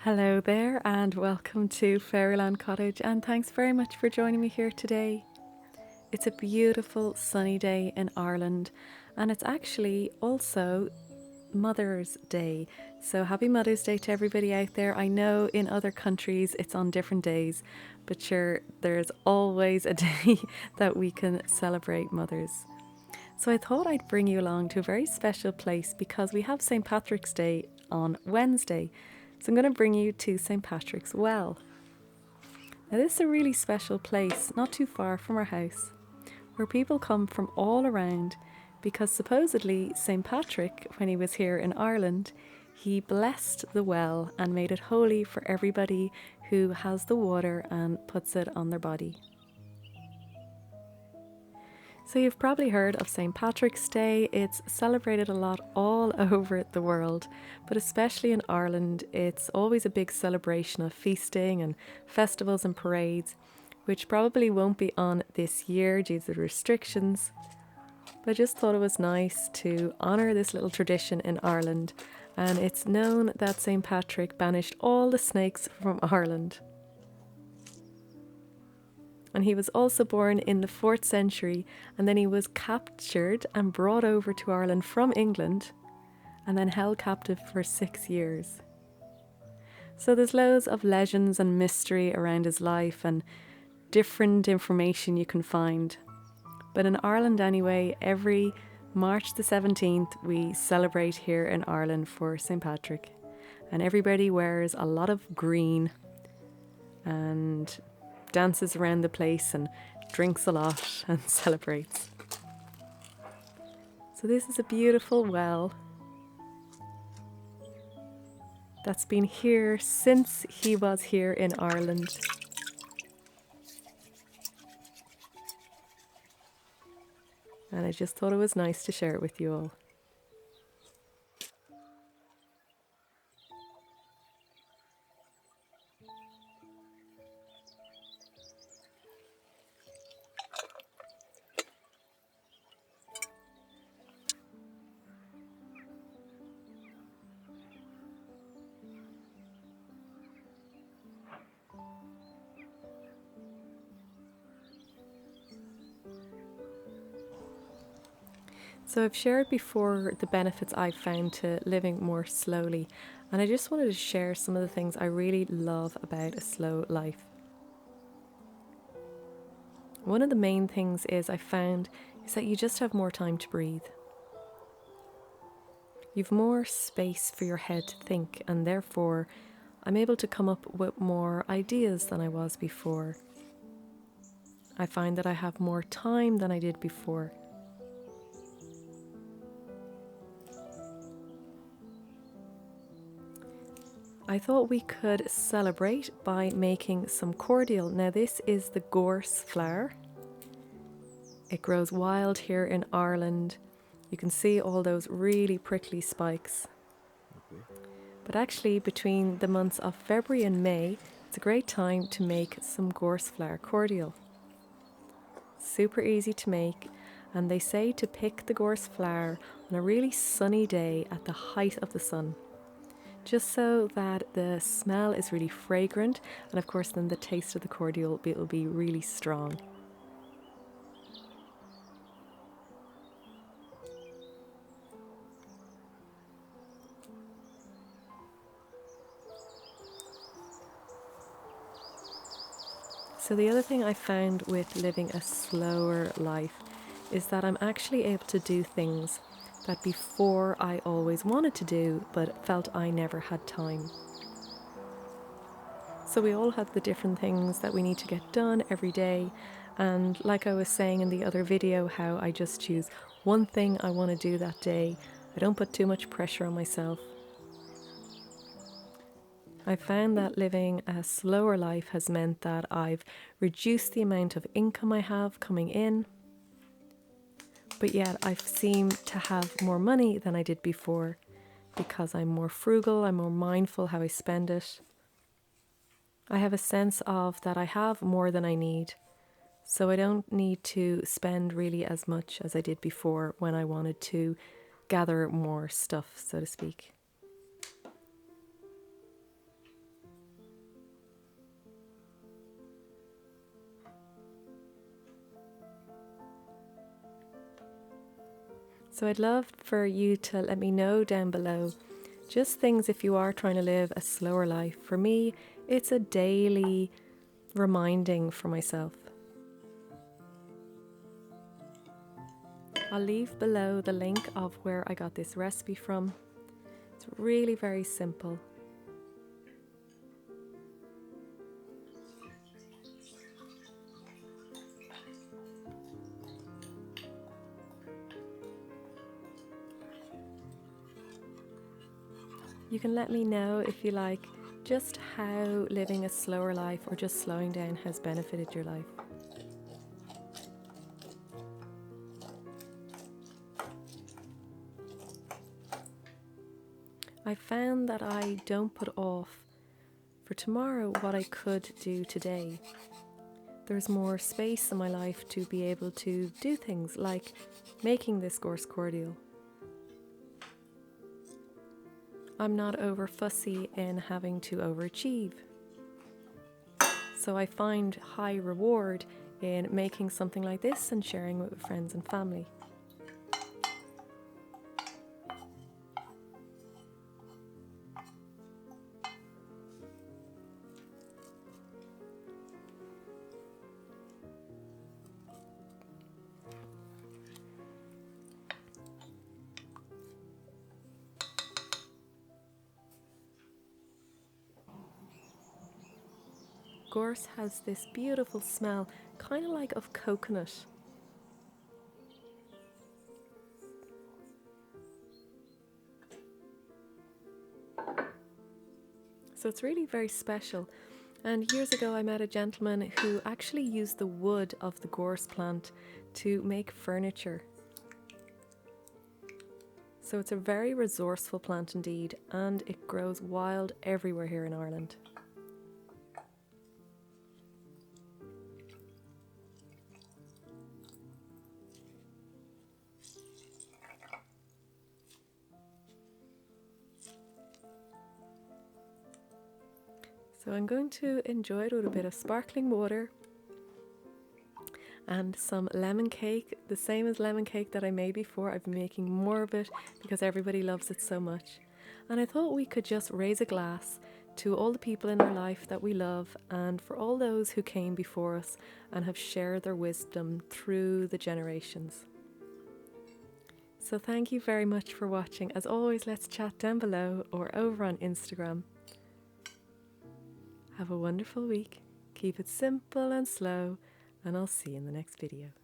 Hello there, and welcome to Fairyland Cottage, and thanks very much for joining me here today. It's a beautiful sunny day in Ireland, and it's actually also Mother's Day. So happy Mother's Day to everybody out there. I know in other countries it's on different days, but sure, there's always a day that we can celebrate mothers. So I thought I'd bring you along to a very special place because we have St. Patrick's Day on Wednesday. So I'm going to bring you to St. Patrick's Well. Now this is a really special place not too far from our house where people come from all around because supposedly St. Patrick, when he was here in Ireland, he blessed the well and made it holy for everybody who has the water and puts it on their body. So you've probably heard of St. Patrick's Day. It's celebrated a lot all over the world, but especially in Ireland, it's always a big celebration of feasting and festivals and parades, which probably won't be on this year due to the restrictions. But I just thought it was nice to honour this little tradition in Ireland, and it's known that St. Patrick banished all the snakes from Ireland. And he was also born in the 4th century, and then he was captured and brought over to Ireland from England and then held captive for 6 years. So there's loads of legends and mystery around his life and different information you can find. But in Ireland anyway, every March the 17th we celebrate here in Ireland for St. Patrick, and everybody wears a lot of green and dances around the place and drinks a lot and celebrates. So this is a beautiful well that's been here since he was here in Ireland. And I just thought it was nice to share it with you all. So I've shared before the benefits I've found to living more slowly, and I just wanted to share some of the things I really love about a slow life. One of the main things I found is that you just have more time to breathe. You've more space for your head to think, and therefore I'm able to come up with more ideas than I was before. I find that I have more time than I did before. I thought we could celebrate by making some cordial. Now this is the gorse flower. It grows wild here in Ireland. You can see all those really prickly spikes. But actually between the months of February and May, it's a great time to make some gorse flower cordial. Super easy to make, and they say to pick the gorse flower on a really sunny day at the height of the sun, just so that the smell is really fragrant, and of course then the taste of the cordial will be really strong. So the other thing I found with living a slower life is that I'm actually able to do things that before I always wanted to do but felt I never had time. So we all have the different things that we need to get done every day, and like I was saying in the other video, how I just choose one thing I want to do that day. I don't put too much pressure on myself. I found that living a slower life has meant that I've reduced the amount of income I have coming in, but yet I seem to have more money than I did before because I'm more frugal, I'm more mindful how I spend it. I have a sense of that I have more than I need, so I don't need to spend really as much as I did before when I wanted to gather more stuff, so to speak. So I'd love for you to let me know down below just things if you are trying to live a slower life. For me, it's a daily reminding for myself. I'll leave below the link of where I got this recipe from. It's really very simple. You can let me know if you like just how living a slower life or just slowing down has benefited your life. I found that I don't put off for tomorrow what I could do today. There's more space in my life to be able to do things like making this gorse cordial. I'm not over fussy in having to overachieve. So I find high reward in making something like this and sharing it with friends and family. Gorse has this beautiful smell, kind of like of coconut. So it's really very special. And years ago I met a gentleman who actually used the wood of the gorse plant to make furniture. So it's a very resourceful plant indeed, and it grows wild everywhere here in Ireland. So I'm going to enjoy it with a bit of sparkling water and some lemon cake, the same as lemon cake that I made before. I've been making more of it because everybody loves it so much. And I thought we could just raise a glass to all the people in our life that we love and for all those who came before us and have shared their wisdom through the generations. So thank you very much for watching. As always, let's chat down below or over on Instagram. Have a wonderful week. Keep it simple and slow, and I'll see you in the next video.